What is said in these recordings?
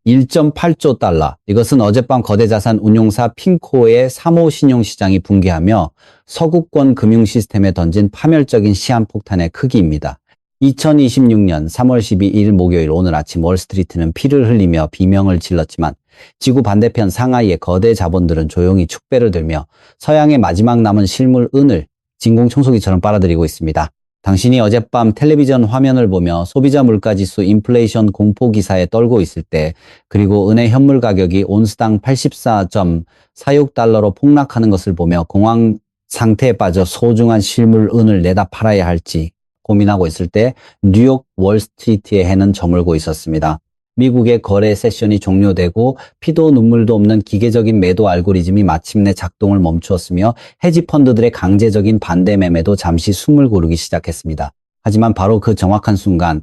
1.8조 달러. 이것은 어젯밤 거대 자산 운용사 핑코의 3호 신용시장이 붕괴하며 서구권 금융시스템에 던진 파멸적인 시한폭탄의 크기입니다. 2026년 3월 12일 목요일 오늘 아침 월스트리트는 피를 흘리며 비명을 질렀지만 지구 반대편 상하이의 거대 자본들은 조용히 축배를 들며 서양의 마지막 남은 실물 은을 진공청소기처럼 빨아들이고 있습니다. 당신이 어젯밤 텔레비전 화면을 보며 소비자 물가지수 인플레이션 공포 기사에 떨고 있을 때, 그리고 은의 현물 가격이 온스당 84.46달러로 폭락하는 것을 보며 공황 상태에 빠져 소중한 실물 은을 내다 팔아야 할지 고민하고 있을 때 뉴욕 월스트리트의 해는 저물고 있었습니다. 미국의 거래 세션이 종료되고 피도 눈물도 없는 기계적인 매도 알고리즘이 마침내 작동을 멈추었으며 헤지펀드들의 강제적인 반대 매매도 잠시 숨을 고르기 시작했습니다. 하지만 바로 그 정확한 순간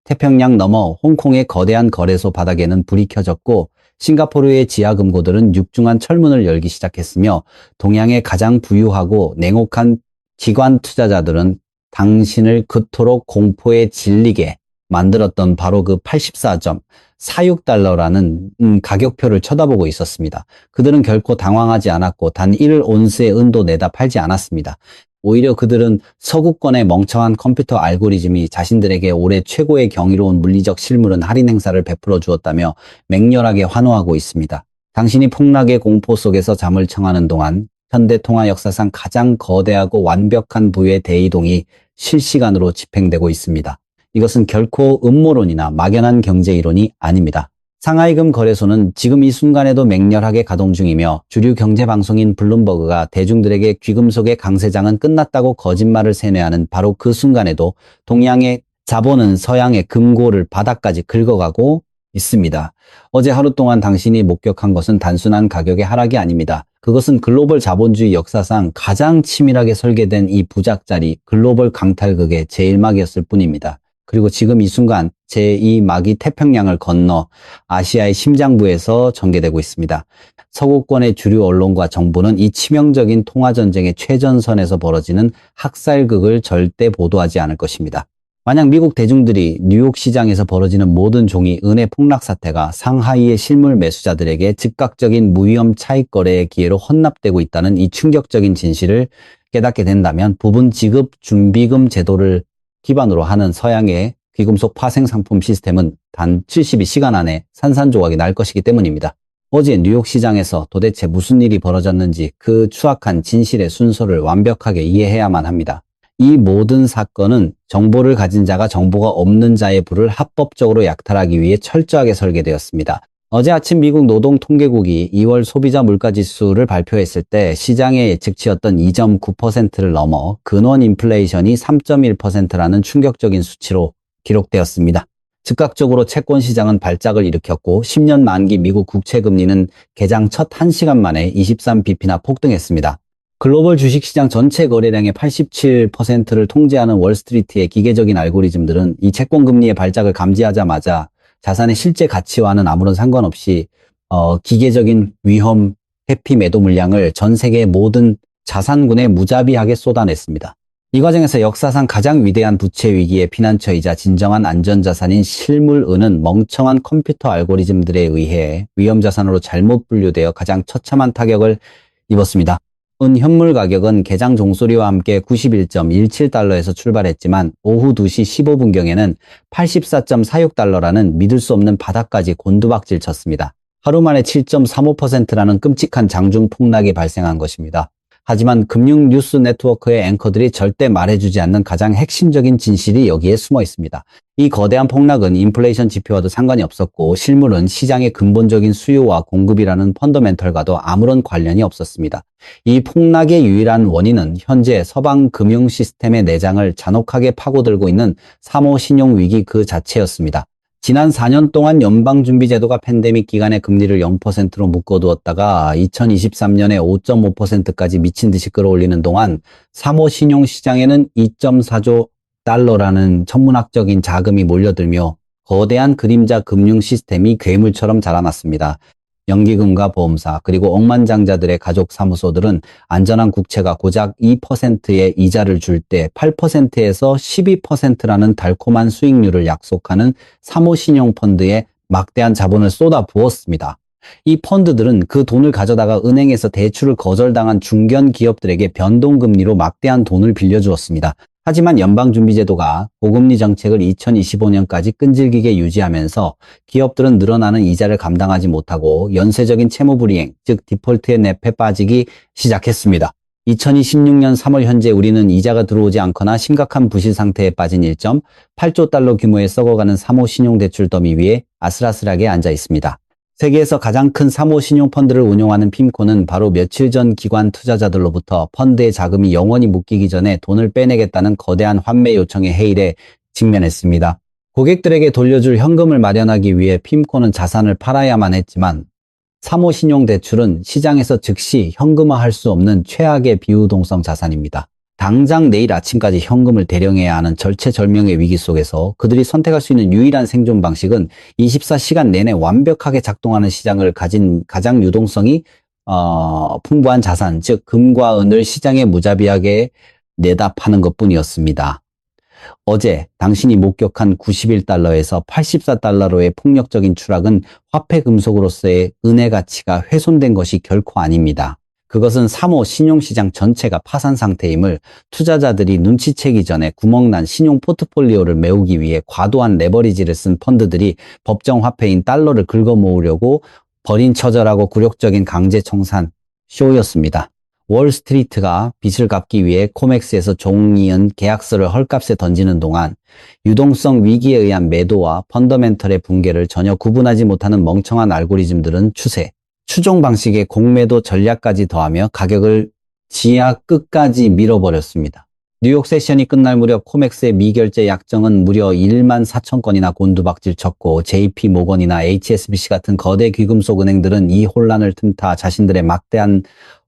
태평양 너머 홍콩의 거대한 거래소 바닥에는 불이 켜졌고 싱가포르의 지하 금고들은 육중한 철문을 열기 시작했으며 동양의 가장 부유하고 냉혹한 기관 투자자들은 당신을 그토록 공포에 질리게 만들었던 바로 그 84.46달러라는 가격표를 쳐다보고 있었습니다. 그들은 결코 당황하지 않았고 단 1온스의 은도 내다 팔지 않았습니다. 오히려 그들은 서구권의 멍청한 컴퓨터 알고리즘이 자신들에게 올해 최고의 경이로운 물리적 실물은 할인 행사를 베풀어 주었다며 맹렬하게 환호하고 있습니다. 당신이 폭락의 공포 속에서 잠을 청하는 동안 현대 통화 역사상 가장 거대하고 완벽한 부의 대이동이 실시간으로 집행되고 있습니다. 이것은 결코 음모론이나 막연한 경제이론이 아닙니다. 상하이금 거래소는 지금 이 순간에도 맹렬하게 가동 중이며 주류 경제방송인 블룸버그가 대중들에게 귀금속의 강세장은 끝났다고 거짓말을 세뇌하는 바로 그 순간에도 동양의 자본은 서양의 금고를 바닥까지 긁어가고 있습니다. 어제 하루 동안 당신이 목격한 것은 단순한 가격의 하락이 아닙니다. 그것은 글로벌 자본주의 역사상 가장 치밀하게 설계된 이 부작자리 글로벌 강탈극의 제1막이었을 뿐입니다. 그리고 지금 이 순간 제2막이 태평양을 건너 아시아의 심장부에서 전개되고 있습니다. 서구권의 주류 언론과 정부는 이 치명적인 통화전쟁의 최전선에서 벌어지는 학살극을 절대 보도하지 않을 것입니다. 만약 미국 대중들이 뉴욕 시장에서 벌어지는 모든 종이 은의 폭락 사태가 상하이의 실물 매수자들에게 즉각적인 무위험 차익 거래의 기회로 헌납되고 있다는 이 충격적인 진실을 깨닫게 된다면 부분 지급 준비금 제도를 기반으로 하는 서양의 귀금속 파생 상품 시스템은 단 72시간 안에 산산조각이 날 것이기 때문입니다. 어제 뉴욕 시장에서 도대체 무슨 일이 벌어졌는지 그 추악한 진실의 순서를 완벽하게 이해해야만 합니다. 이 모든 사건은 정보를 가진 자가 정보가 없는 자의 부를 합법적으로 약탈하기 위해 철저하게 설계되었습니다. 어제 아침 미국 노동통계국이 2월 소비자 물가지수를 발표했을 때 시장의 예측치였던 2.9%를 넘어 근원 인플레이션이 3.1%라는 충격적인 수치로 기록되었습니다. 즉각적으로 채권 시장은 발작을 일으켰고 10년 만기 미국 국채금리는 개장 첫 1시간 만에 23bp나 폭등했습니다. 글로벌 주식시장 전체 거래량의 87%를 통제하는 월스트리트의 기계적인 알고리즘들은 이 채권금리의 발작을 감지하자마자 자산의 실제 가치와는 아무런 상관없이 기계적인 위험 회피 매도 물량을 전 세계의 모든 자산군에 무자비하게 쏟아냈습니다. 이 과정에서 역사상 가장 위대한 부채 위기의 피난처이자 진정한 안전자산인 실물은은 멍청한 컴퓨터 알고리즘들에 의해 위험자산으로 잘못 분류되어 가장 처참한 타격을 입었습니다. 은 현물 가격은 개장 종소리와 함께 91.17달러에서 출발했지만 오후 2시 15분경에는 84.46달러라는 믿을 수 없는 바닥까지 곤두박질 쳤습니다. 하루 만에 7.35%라는 끔찍한 장중 폭락이 발생한 것입니다. 하지만 금융 뉴스 네트워크의 앵커들이 절대 말해주지 않는 가장 핵심적인 진실이 여기에 숨어 있습니다. 이 거대한 폭락은 인플레이션 지표와도 상관이 없었고 실물은 시장의 근본적인 수요와 공급이라는 펀더멘털과도 아무런 관련이 없었습니다. 이 폭락의 유일한 원인은 현재 서방 금융 시스템의 내장을 잔혹하게 파고들고 있는 3호 신용위기 그 자체였습니다. 지난 4년 동안 연방준비제도가 팬데믹 기간에 금리를 0%로 묶어두었다가 2023년에 5.5%까지 미친 듯이 끌어올리는 동안 3호 신용시장에는 2.4조 달러라는 천문학적인 자금이 몰려들며 거대한 그림자 금융 시스템이 괴물처럼 자라났습니다. 연기금과 보험사 그리고 억만장자들의 가족 사무소들은 안전한 국채가 고작 2%의 이자를 줄 때 8%에서 12%라는 달콤한 수익률을 약속하는 3호 신용펀드에 막대한 자본을 쏟아부었습니다. 이 펀드들은 그 돈을 가져다가 은행에서 대출을 거절당한 중견 기업들에게 변동금리로 막대한 돈을 빌려주었습니다. 하지만 연방준비제도가 고금리 정책을 2025년까지 끈질기게 유지하면서 기업들은 늘어나는 이자를 감당하지 못하고 연쇄적인 채무불이행, 즉 디폴트의 늪에 빠지기 시작했습니다. 2026년 3월 현재 우리는 이자가 들어오지 않거나 심각한 부실 상태에 빠진 1.8조 달러 규모의 썩어가는 3호 신용대출 더미 위에 아슬아슬하게 앉아 있습니다. 세계에서 가장 큰 3호 신용펀드를 운용하는 핌코는 바로 며칠 전 기관 투자자들로부터 펀드의 자금이 영원히 묶이기 전에 돈을 빼내겠다는 거대한 환매 요청의 해일에 직면했습니다. 고객들에게 돌려줄 현금을 마련하기 위해 핌코는 자산을 팔아야만 했지만 3호 신용대출은 시장에서 즉시 현금화할 수 없는 최악의 비유동성 자산입니다. 당장 내일 아침까지 현금을 대령해야 하는 절체절명의 위기 속에서 그들이 선택할 수 있는 유일한 생존 방식은 24시간 내내 완벽하게 작동하는 시장을 가진 가장 유동성이 풍부한 자산, 즉 금과 은을 시장에 무자비하게 내다 파는 것뿐이었습니다. 어제 당신이 목격한 91달러에서 84달러로의 폭력적인 추락은 화폐 금속으로서의 은의 가치가 훼손된 것이 결코 아닙니다. 그것은 3호 신용시장 전체가 파산 상태임을 투자자들이 눈치채기 전에 구멍난 신용 포트폴리오를 메우기 위해 과도한 레버리지를 쓴 펀드들이 법정 화폐인 달러를 긁어모으려고 벌인 처절하고 굴욕적인 강제 청산 쇼였습니다. 월스트리트가 빚을 갚기 위해 코맥스에서 종이은 계약서를 헐값에 던지는 동안 유동성 위기에 의한 매도와 펀더멘털의 붕괴를 전혀 구분하지 못하는 멍청한 알고리즘들은 추종 방식의 공매도 전략까지 더하며 가격을 지하 끝까지 밀어버렸습니다. 뉴욕 세션이 끝날 무렵 코맥스의 미결제 약정은 무려 1만 4천 건이나 곤두박질 쳤고 JP 모건이나 HSBC 같은 거대 귀금속 은행들은 이 혼란을 틈타 자신들의 막대한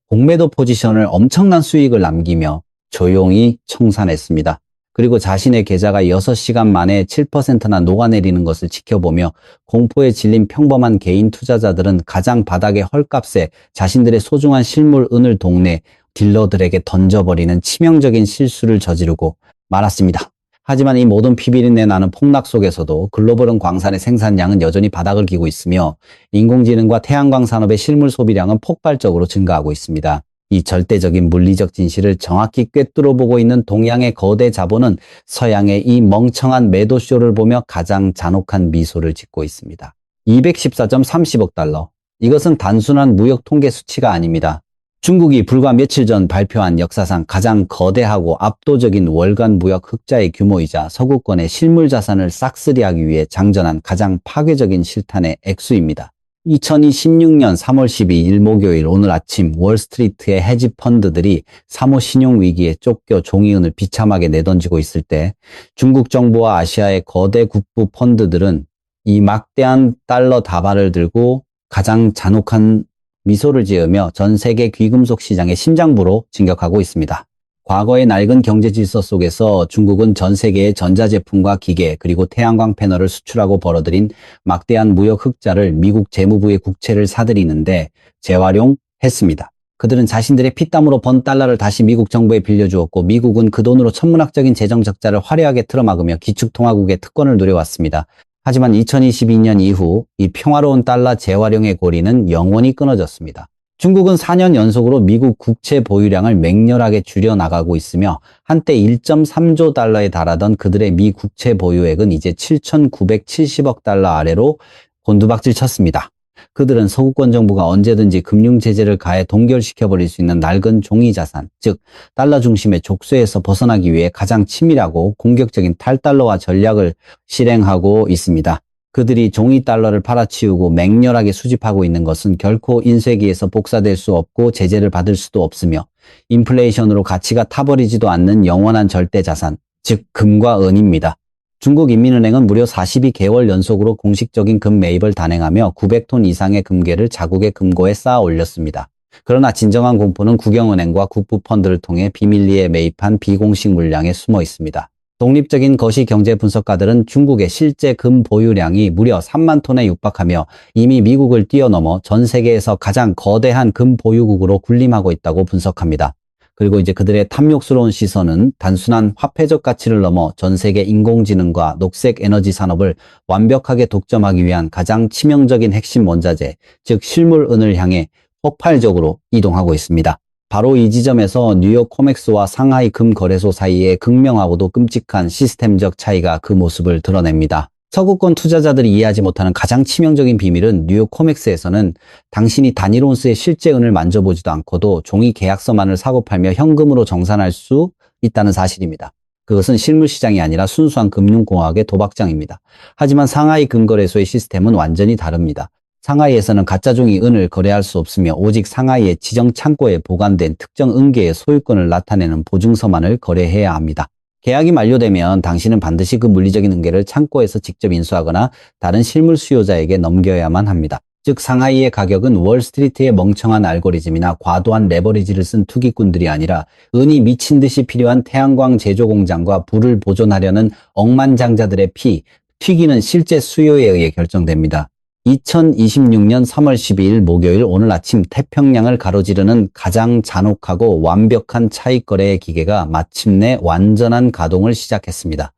공매도 포지션을 엄청난 수익을 남기며 조용히 청산했습니다. 그리고 자신의 계좌가 6시간 만에 7%나 녹아내리는 것을 지켜보며 공포에 질린 평범한 개인 투자자들은 가장 바닥의 헐값에 자신들의 소중한 실물 은을 동네 딜러들에게 던져버리는 치명적인 실수를 저지르고 말았습니다. 하지만 이 모든 피비린내 나는 폭락 속에서도 글로벌은 광산의 생산량은 여전히 바닥을 기고 있으며 인공지능과 태양광 산업의 실물 소비량은 폭발적으로 증가하고 있습니다. 이 절대적인 물리적 진실을 정확히 꿰뚫어 보고 있는 동양의 거대 자본은 서양의 이 멍청한 매도쇼를 보며 가장 잔혹한 미소를 짓고 있습니다. 214.30억 달러. 이것은 단순한 무역 통계 수치가 아닙니다. 중국이 불과 며칠 전 발표한 역사상 가장 거대하고 압도적인 월간 무역 흑자의 규모이자 서구권의 실물 자산을 싹쓸이하기 위해 장전한 가장 파괴적인 실탄의 액수입니다. 2026년 3월 12일 목요일 오늘 아침 월스트리트의 헤지 펀드들이 3호 신용위기에 쫓겨 종이은을 비참하게 내던지고 있을 때 중국 정부와 아시아의 거대 국부 펀드들은 이 막대한 달러 다발을 들고 가장 잔혹한 미소를 지으며 전 세계 귀금속 시장의 심장부로 진격하고 있습니다. 과거의 낡은 경제 질서 속에서 중국은 전 세계의 전자제품과 기계 그리고 태양광 패널을 수출하고 벌어들인 막대한 무역 흑자를 미국 재무부의 국채를 사들이는데 재활용했습니다. 그들은 자신들의 피땀으로 번 달러를 다시 미국 정부에 빌려주었고 미국은 그 돈으로 천문학적인 재정 적자를 화려하게 틀어막으며 기축통화국의 특권을 누려왔습니다. 하지만 2022년 이후 이 평화로운 달러 재활용의 고리는 영원히 끊어졌습니다. 중국은 4년 연속으로 미국 국채 보유량을 맹렬하게 줄여나가고 있으며 한때 1.3조 달러에 달하던 그들의 미 국채 보유액은 이제 7,970억 달러 아래로 곤두박질 쳤습니다. 그들은 서구권 정부가 언제든지 금융 제재를 가해 동결시켜버릴 수 있는 낡은 종이 자산, 즉 달러 중심의 족쇄에서 벗어나기 위해 가장 치밀하고 공격적인 탈달러화 전략을 실행하고 있습니다. 그들이 종이 달러를 팔아치우고 맹렬하게 수집하고 있는 것은 결코 인쇄기에서 복사될 수 없고 제재를 받을 수도 없으며 인플레이션으로 가치가 타버리지도 않는 영원한 절대 자산, 즉 금과 은입니다. 중국인민은행은 무려 42개월 연속으로 공식적인 금 매입을 단행하며 900톤 이상의 금괴를 자국의 금고에 쌓아 올렸습니다. 그러나 진정한 공포는 국영은행과 국부펀드를 통해 비밀리에 매입한 비공식 물량에 숨어 있습니다. 독립적인 거시경제 분석가들은 중국의 실제 금 보유량이 무려 3만 톤에 육박하며 이미 미국을 뛰어넘어 전 세계에서 가장 거대한 금 보유국으로 군림하고 있다고 분석합니다. 그리고 이제 그들의 탐욕스러운 시선은 단순한 화폐적 가치를 넘어 전 세계 인공지능과 녹색 에너지 산업을 완벽하게 독점하기 위한 가장 치명적인 핵심 원자재, 즉 실물은을 향해 폭발적으로 이동하고 있습니다. 바로 이 지점에서 뉴욕 코맥스와 상하이 금거래소 사이의 극명하고도 끔찍한 시스템적 차이가 그 모습을 드러냅니다. 서구권 투자자들이 이해하지 못하는 가장 치명적인 비밀은 뉴욕 코맥스에서는 당신이 단일 온스의 실제 은을 만져보지도 않고도 종이 계약서만을 사고 팔며 현금으로 정산할 수 있다는 사실입니다. 그것은 실물 시장이 아니라 순수한 금융공학의 도박장입니다. 하지만 상하이 금거래소의 시스템은 완전히 다릅니다. 상하이에서는 가짜 종이 은을 거래할 수 없으며 오직 상하이의 지정 창고에 보관된 특정 은계의 소유권을 나타내는 보증서만을 거래해야 합니다. 계약이 만료되면 당신은 반드시 그 물리적인 은계를 창고에서 직접 인수하거나 다른 실물 수요자에게 넘겨야만 합니다. 즉 상하이의 가격은 월스트리트의 멍청한 알고리즘이나 과도한 레버리지를 쓴 투기꾼들이 아니라 은이 미친 듯이 필요한 태양광 제조 공장과 불을 보존하려는 억만장자들의 피, 튀기는 실제 수요에 의해 결정됩니다. 2026년 3월 12일 목요일 오늘 아침 태평양을 가로지르는 가장 잔혹하고 완벽한 차익거래의 기계가 마침내 완전한 가동을 시작했습니다.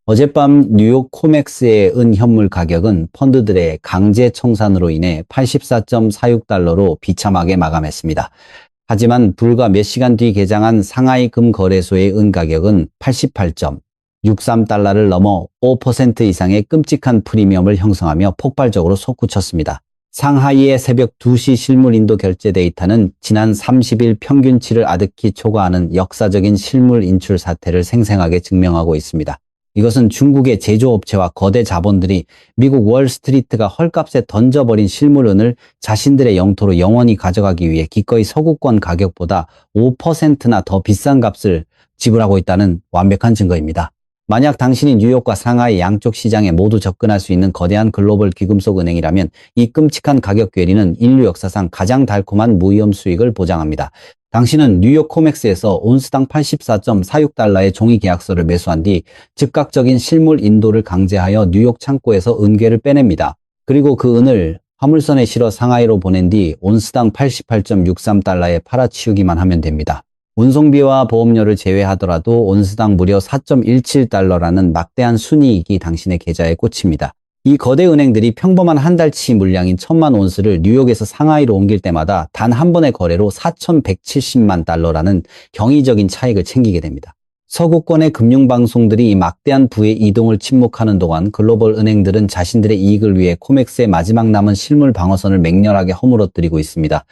어젯밤 뉴욕 코맥스의 은 현물 가격은 펀드들의 강제 청산으로 인해 84.46달러로 비참하게 마감했습니다. 하지만 불과 몇 시간 뒤 개장한 상하이 금거래소의 은 가격은 88.63달러를 넘어 5% 이상의 끔찍한 프리미엄을 형성하며 폭발적으로 솟구쳤습니다. 상하이의 새벽 2시 실물 인도 결제 데이터는 지난 30일 평균치를 아득히 초과하는 역사적인 실물 인출 사태를 생생하게 증명하고 있습니다. 이것은 중국의 제조업체와 거대 자본들이 미국 월스트리트가 헐값에 던져버린 실물은을 자신들의 영토로 영원히 가져가기 위해 기꺼이 서구권 가격보다 5%나 더 비싼 값을 지불하고 있다는 완벽한 증거입니다. 만약 당신이 뉴욕과 상하이 양쪽 시장에 모두 접근할 수 있는 거대한 글로벌 귀금속 은행이라면 이 끔찍한 가격 괴리는 인류 역사상 가장 달콤한 무위험 수익을 보장합니다. 당신은 뉴욕 코맥스에서 온스당 84.46달러의 종이 계약서를 매수한 뒤 즉각적인 실물 인도를 강제하여 뉴욕 창고에서 은괴를 빼냅니다. 그리고 그 은을 화물선에 실어 상하이로 보낸 뒤 온스당 88.63달러에 팔아치우기만 하면 됩니다. 운송비와 보험료를 제외하더라도 온스당 무려 4.17달러라는 막대한 순이익이 당신의 계좌에 꽂힙니다. 이 거대 은행들이 평범한 한 달치 물량인 1000만 온스를 뉴욕에서 상하이로 옮길 때마다 단 한 번의 거래로 4,170만 달러라는 경이적인 차익을 챙기게 됩니다. 서구권의 금융방송들이 이 막대한 부의 이동을 침묵하는 동안 글로벌 은행들은 자신들의 이익을 위해 코맥스의 마지막 남은 실물 방어선을 맹렬하게 허물어뜨리고 있습니다.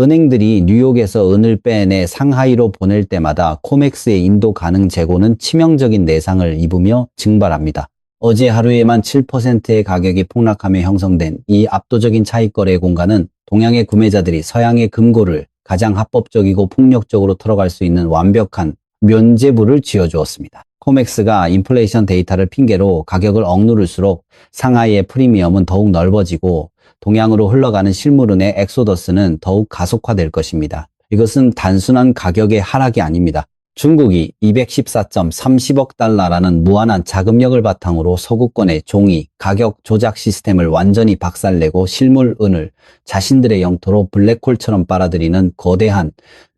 은행들이 뉴욕에서 은을 빼내 상하이로 보낼 때마다 코맥스의 인도 가능 재고는 치명적인 내상을 입으며 증발합니다. 어제 하루에만 7%의 가격이 폭락하며 형성된 이 압도적인 차익거래 공간은 동양의 구매자들이 서양의 금고를 가장 합법적이고 폭력적으로 털어갈 수 있는 완벽한 면죄부를 쥐어주었습니다. 코맥스가 인플레이션 데이터를 핑계로 가격을 억누를수록 상하이의 프리미엄은 더욱 넓어지고 동양으로 흘러가는 실물은의 엑소더스는 더욱 가속화될 것입니다. 이것은 단순한 가격의 하락이 아닙니다. 중국이 214.30억 달러라는 무한한 자금력을 바탕으로 서구권의 종이, 가격 조작 시스템을 완전히 박살내고 실물은을 자신들의 영토로 블랙홀처럼 빨아들이는 거대한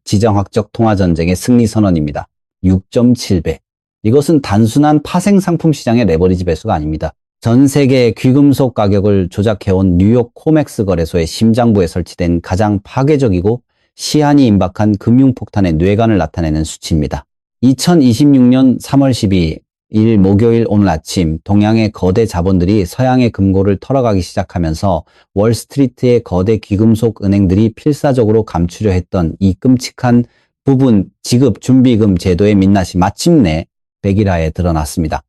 지정학적 통화전쟁의 승리 선언입니다. 6.7배. 이것은 단순한 파생상품 시장의 레버리지 배수가 아닙니다. 전 세계의 귀금속 가격을 조작해온 뉴욕 코맥스 거래소의 심장부에 설치된 가장 파괴적이고 시한이 임박한 금융폭탄의 뇌관을 나타내는 수치입니다. 2026년 3월 12일 목요일 오늘 아침 동양의 거대 자본들이 서양의 금고를 털어가기 시작하면서 월스트리트의 거대 귀금속 은행들이 필사적으로 감추려 했던 이 끔찍한 부분 지급 준비금 제도의 민낯이 마침내 백일하에 드러났습니다.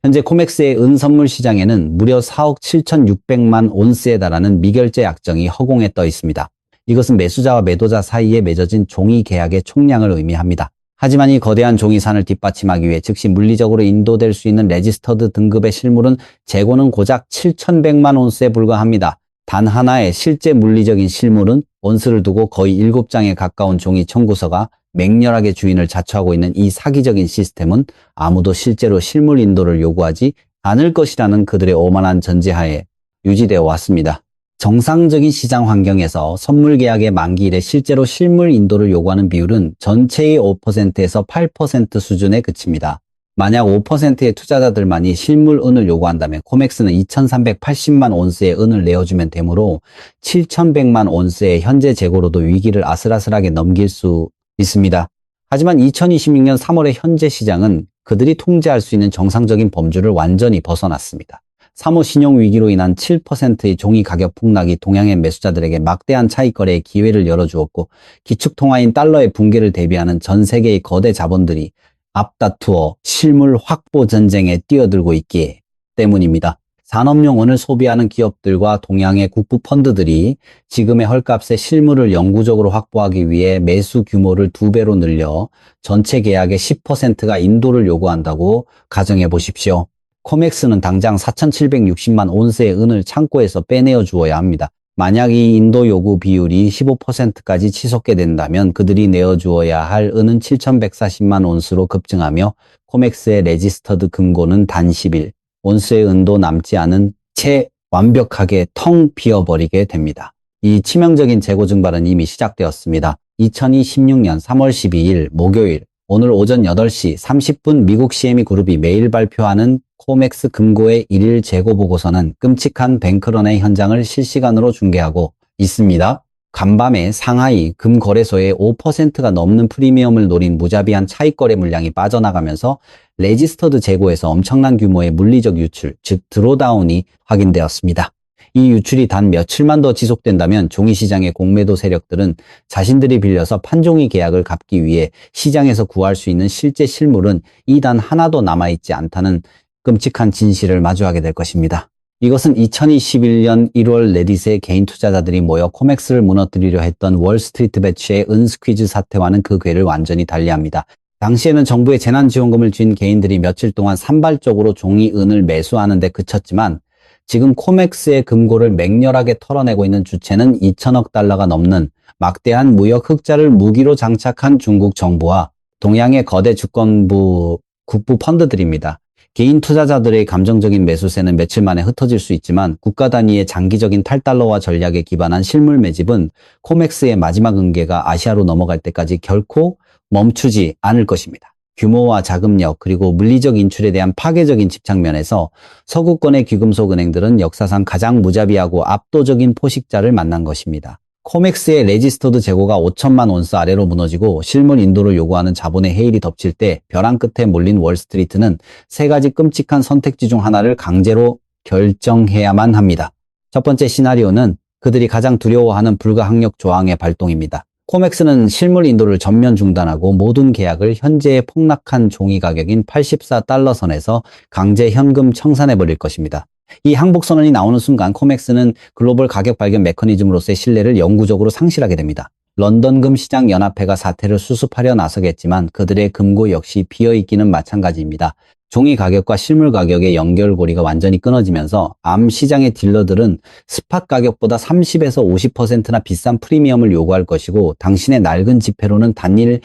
현재 코맥스의 은 선물 시장에는 무려 4억 7,600만 온스에 달하는 미결제 약정이 허공에 떠 있습니다. 이것은 매수자와 매도자 사이에 맺어진 종이 계약의 총량을 의미합니다. 하지만 이 거대한 종이산을 뒷받침하기 위해 즉시 물리적으로 인도될 수 있는 레지스터드 등급의 실물은 재고는 고작 7,100만 온스에 불과합니다. 단 하나의 실제 물리적인 실물은 온스를 두고 거의 7장에 가까운 종이 청구서가 맹렬하게 주인을 자처하고 있는 이 사기적인 시스템은 아무도 실제로 실물 인도를 요구하지 않을 것이라는 그들의 오만한 전제하에 유지되어 왔습니다. 정상적인 시장 환경에서 선물 계약의 만기일에 실제로 실물 인도를 요구하는 비율은 전체의 5%에서 8% 수준에 그칩니다. 만약 5%의 투자자들만이 실물 은을 요구한다면 코맥스는 2380만 온스의 은을 내어주면 되므로 7100만 온스의 현재 재고로도 위기를 아슬아슬하게 넘길 수 있습니다. 하지만 2026년 3월의 현재 시장은 그들이 통제할 수 있는 정상적인 범주를 완전히 벗어났습니다. 사모 신용 위기로 인한 7%의 종이 가격 폭락이 동양의 매수자들에게 막대한 차익 거래의 기회를 열어주었고 기축 통화인 달러의 붕괴를 대비하는 전 세계의 거대 자본들이 앞다투어 실물 확보 전쟁에 뛰어들고 있기 때문입니다. 산업용은을 소비하는 기업들과 동양의 국부 펀드들이 지금의 헐값에 실물을 영구적으로 확보하기 위해 매수 규모를 2배로 늘려 전체 계약의 10%가 인도를 요구한다고 가정해 보십시오. 코맥스는 당장 4,760만 온스의 은을 창고에서 빼내어 주어야 합니다. 만약 이 인도 요구 비율이 15%까지 치솟게 된다면 그들이 내어주어야 할 은은 7,140만 온스로 급증하며 코맥스의 레지스터드 금고는 단 10일, 온스의 은도 남지 않은 채 완벽하게 텅 비어버리게 됩니다. 이 치명적인 재고 증발은 이미 시작되었습니다. 2026년 3월 12일 목요일 오늘 오전 8시 30분 미국 CME 그룹이 매일 발표하는 코맥스 금고의 1일 재고 보고서는 끔찍한 뱅크런의 현장을 실시간으로 중계하고 있습니다. 간밤에 상하이 금 거래소에 5%가 넘는 프리미엄을 노린 무자비한 차익 거래 물량이 빠져나가면서 레지스터드 재고에서 엄청난 규모의 물리적 유출, 즉 드로다운이 확인되었습니다. 이 유출이 단 며칠만 더 지속된다면 종이시장의 공매도 세력들은 자신들이 빌려서 판종이 계약을 갚기 위해 시장에서 구할 수 있는 실제 실물은 이단 하나도 남아있지 않다는 끔찍한 진실을 마주하게 될 것입니다. 이것은 2021년 1월 레딧에 개인 투자자들이 모여 코맥스를 무너뜨리려 했던 월스트리트 배치의 은스퀴즈 사태와는 그 궤를 완전히 달리합니다. 당시에는 정부의 재난지원금을 쥔 개인들이 며칠 동안 산발적으로 종이 은을 매수하는 데 그쳤지만 지금 코맥스의 금고를 맹렬하게 털어내고 있는 주체는 2천억 달러가 넘는 막대한 무역 흑자를 무기로 장착한 중국 정부와 동양의 거대 주권부 국부 펀드들입니다. 개인 투자자들의 감정적인 매수세는 며칠 만에 흩어질 수 있지만 국가 단위의 장기적인 탈달러화 전략에 기반한 실물 매집은 코맥스의 마지막 은계가 아시아로 넘어갈 때까지 결코 멈추지 않을 것입니다. 규모와 자금력 그리고 물리적 인출에 대한 파괴적인 집착면에서 서구권의 귀금속 은행들은 역사상 가장 무자비하고 압도적인 포식자를 만난 것입니다. 코맥스의 레지스터드 재고가 5천만 온스 아래로 무너지고 실물 인도를 요구하는 자본의 해일이 덮칠 때 벼랑 끝에 몰린 월스트리트는 세 가지 끔찍한 선택지 중 하나를 강제로 결정해야만 합니다. 첫 번째 시나리오는 그들이 가장 두려워하는 불가항력 조항의 발동입니다. 코맥스는 실물 인도를 전면 중단하고 모든 계약을 현재의 폭락한 종이 가격인 84달러 선에서 강제 현금 청산해버릴 것입니다. 이 항복선언이 나오는 순간 코맥스는 글로벌 가격 발견 메커니즘으로서의 신뢰를 영구적으로 상실하게 됩니다. 런던금 시장 연합회가 사태를 수습하려 나서겠지만 그들의 금고 역시 비어있기는 마찬가지입니다. 종이 가격과 실물 가격의 연결고리가 완전히 끊어지면서 암 시장의 딜러들은 스팟 가격보다 30에서 50%나 비싼 프리미엄을 요구할 것이고 당신의 낡은 지폐로는 단일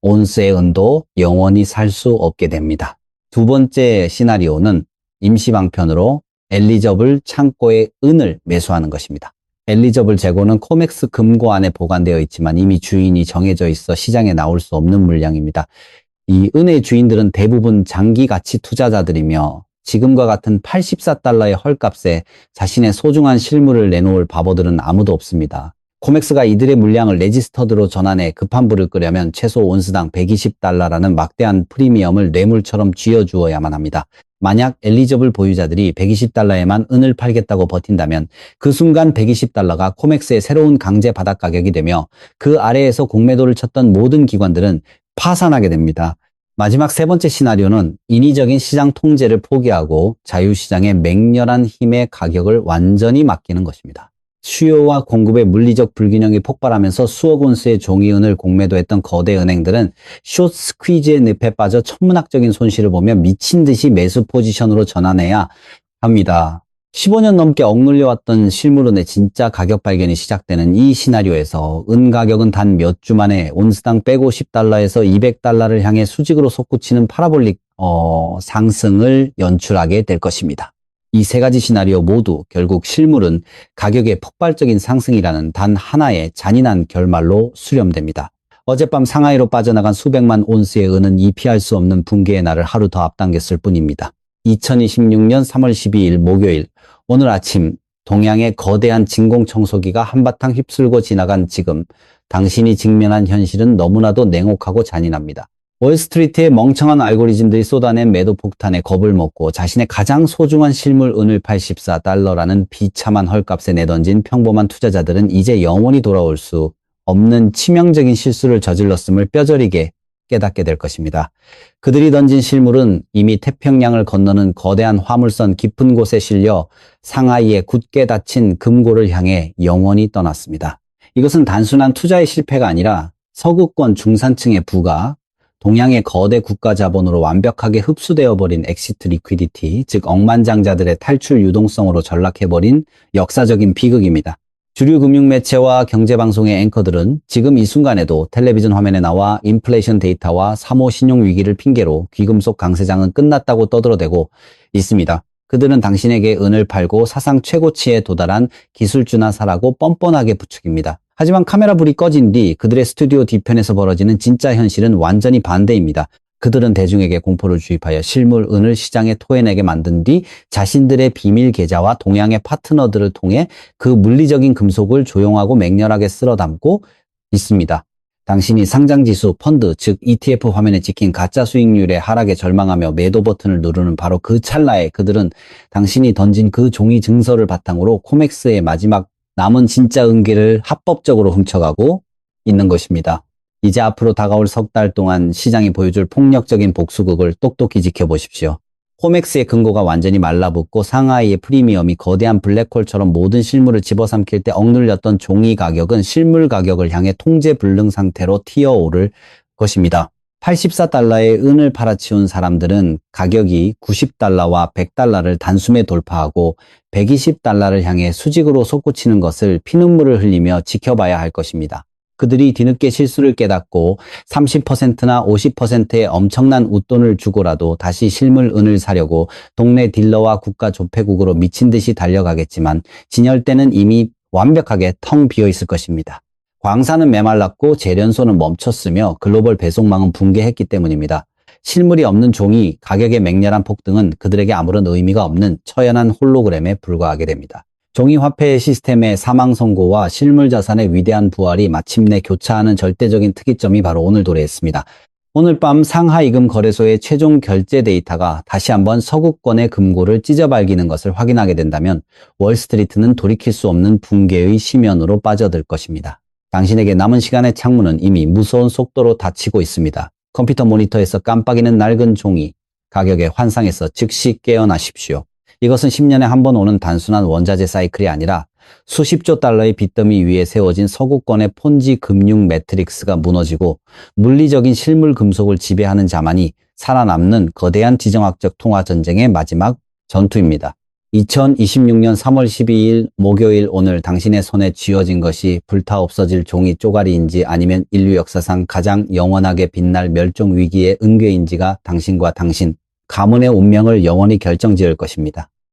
온스의 은도 영원히 살 수 없게 됩니다. 두 번째 시나리오는 임시방편으로 엘리저블 창고의 은을 매수하는 것입니다. 엘리저블 재고는 코맥스 금고 안에 보관되어 있지만 이미 주인이 정해져 있어 시장에 나올 수 없는 물량입니다. 이 은의 주인들은 대부분 장기 가치 투자자들이며 지금과 같은 84달러의 헐값에 자신의 소중한 실물을 내놓을 바보들은 아무도 없습니다. 코맥스가 이들의 물량을 레지스터드로 전환해 급한 불을 끄려면 최소 온스당 120달러라는 막대한 프리미엄을 뇌물처럼 쥐어주어야만 합니다. 만약 엘리저블 보유자들이 120달러에만 은을 팔겠다고 버틴다면 그 순간 120달러가 코맥스의 새로운 강제 바닥 가격이 되며 그 아래에서 공매도를 쳤던 모든 기관들은 파산하게 됩니다. 마지막 세 번째 시나리오는 인위적인 시장 통제를 포기하고 자유시장의 맹렬한 힘의 가격을 완전히 맡기는 것입니다. 수요와 공급의 물리적 불균형이 폭발하면서 수억 온스의 종이은을 공매도했던 거대 은행들은 숏 스퀴즈의 늪에 빠져 천문학적인 손실을 보며 미친 듯이 매수 포지션으로 전환해야 합니다. 15년 넘게 억눌려왔던 실물은의 진짜 가격 발견이 시작되는 이 시나리오에서 은 가격은 단 몇 주 만에 온스당 150달러에서 200달러를 향해 수직으로 솟구치는 파라볼릭 상승을 연출하게 될 것입니다. 이 세 가지 시나리오 모두 결국 실물은 가격의 폭발적인 상승이라는 단 하나의 잔인한 결말로 수렴됩니다. 어젯밤 상하이로 빠져나간 수백만 온스의 은은 이 피할 수 없는 붕괴의 날을 하루 더 앞당겼을 뿐입니다. 2026년 3월 12일 목요일, 오늘 아침 동양의 거대한 진공청소기가 한바탕 휩쓸고 지나간 지금 당신이 직면한 현실은 너무나도 냉혹하고 잔인합니다. 월스트리트의 멍청한 알고리즘들이 쏟아낸 매도 폭탄에 겁을 먹고 자신의 가장 소중한 실물 은을 84달러라는 비참한 헐값에 내던진 평범한 투자자들은 이제 영원히 돌아올 수 없는 치명적인 실수를 저질렀음을 뼈저리게 깨닫게 될 것입니다. 그들이 던진 실물은 이미 태평양을 건너는 거대한 화물선 깊은 곳에 실려 상하이에 굳게 닫힌 금고를 향해 영원히 떠났습니다. 이것은 단순한 투자의 실패가 아니라 서구권 중산층의 부가 동양의 거대 국가 자본으로 완벽하게 흡수되어 버린 엑시트 리퀴디티, 즉 억만장자들의 탈출 유동성으로 전락해버린 역사적인 비극입니다. 주류 금융 매체와 경제방송의 앵커들은 지금 이 순간에도 텔레비전 화면에 나와 인플레이션 데이터와 사모 신용 위기를 핑계로 귀금속 강세장은 끝났다고 떠들어대고 있습니다. 그들은 당신에게 은을 팔고 사상 최고치에 도달한 기술주나 사라고 뻔뻔하게 부추깁니다. 하지만 카메라 불이 꺼진 뒤 그들의 스튜디오 뒤편에서 벌어지는 진짜 현실은 완전히 반대입니다. 그들은 대중에게 공포를 주입하여 실물 은을 시장에 토해내게 만든 뒤 자신들의 비밀 계좌와 동양의 파트너들을 통해 그 물리적인 금속을 조용하고 맹렬하게 쓸어 담고 있습니다. 당신이 상장지수, 펀드, 즉 ETF 화면에 찍힌 가짜 수익률의 하락에 절망하며 매도 버튼을 누르는 바로 그 찰나에 그들은 당신이 던진 그 종이 증서를 바탕으로 코맥스의 마지막 남은 진짜 은기를 합법적으로 훔쳐가고 있는 것입니다. 이제 앞으로 다가올 석 달 동안 시장이 보여줄 폭력적인 복수극을 똑똑히 지켜보십시오. 코맥스의 근거가 완전히 말라붙고 상하이의 프리미엄이 거대한 블랙홀처럼 모든 실물을 집어삼킬 때 억눌렸던 종이 가격은 실물 가격을 향해 통제 불능 상태로 튀어오를 것입니다. 84달러의 은을 팔아치운 사람들은 가격이 90달러와 100달러를 단숨에 돌파하고 120달러를 향해 수직으로 솟구치는 것을 피눈물을 흘리며 지켜봐야 할 것입니다. 그들이 뒤늦게 실수를 깨닫고 30%나 50%의 엄청난 웃돈을 주고라도 다시 실물 은을 사려고 동네 딜러와 국가 조폐국으로 미친 듯이 달려가겠지만 진열대는 이미 완벽하게 텅 비어 있을 것입니다. 광산은 메말랐고 재련소는 멈췄으며 글로벌 배송망은 붕괴했기 때문입니다. 실물이 없는 종이 가격의 맹렬한 폭등은 그들에게 아무런 의미가 없는 처연한 홀로그램에 불과하게 됩니다. 종이 화폐 시스템의 사망 선고와 실물 자산의 위대한 부활이 마침내 교차하는 절대적인 특이점이 바로 오늘 도래했습니다. 오늘 밤 상하이금 거래소의 최종 결제 데이터가 다시 한번 서구권의 금고를 찢어발기는 것을 확인하게 된다면 월스트리트는 돌이킬 수 없는 붕괴의 심연으로 빠져들 것입니다. 당신에게 남은 시간의 창문은 이미 무서운 속도로 닫히고 있습니다. 컴퓨터 모니터에서 깜빡이는 낡은 종이, 가격의 환상에서 즉시 깨어나십시오. 이것은 10년에 한 번 오는 단순한 원자재 사이클이 아니라 수십조 달러의 빚더미 위에 세워진 서구권의 폰지 금융 매트릭스가 무너지고 물리적인 실물 금속을 지배하는 자만이 살아남는 거대한 지정학적 통화 전쟁의 마지막 전투입니다. 2026년 3월 12일 목요일 오늘 당신의 손에 쥐어진 것이 불타 없어질 종이 쪼가리인지 아니면 인류 역사상 가장 영원하게 빛날 멸종 위기의 은괴인지가 당신과 당신, 가문의 운명을 영원히 결정지을 것입니다.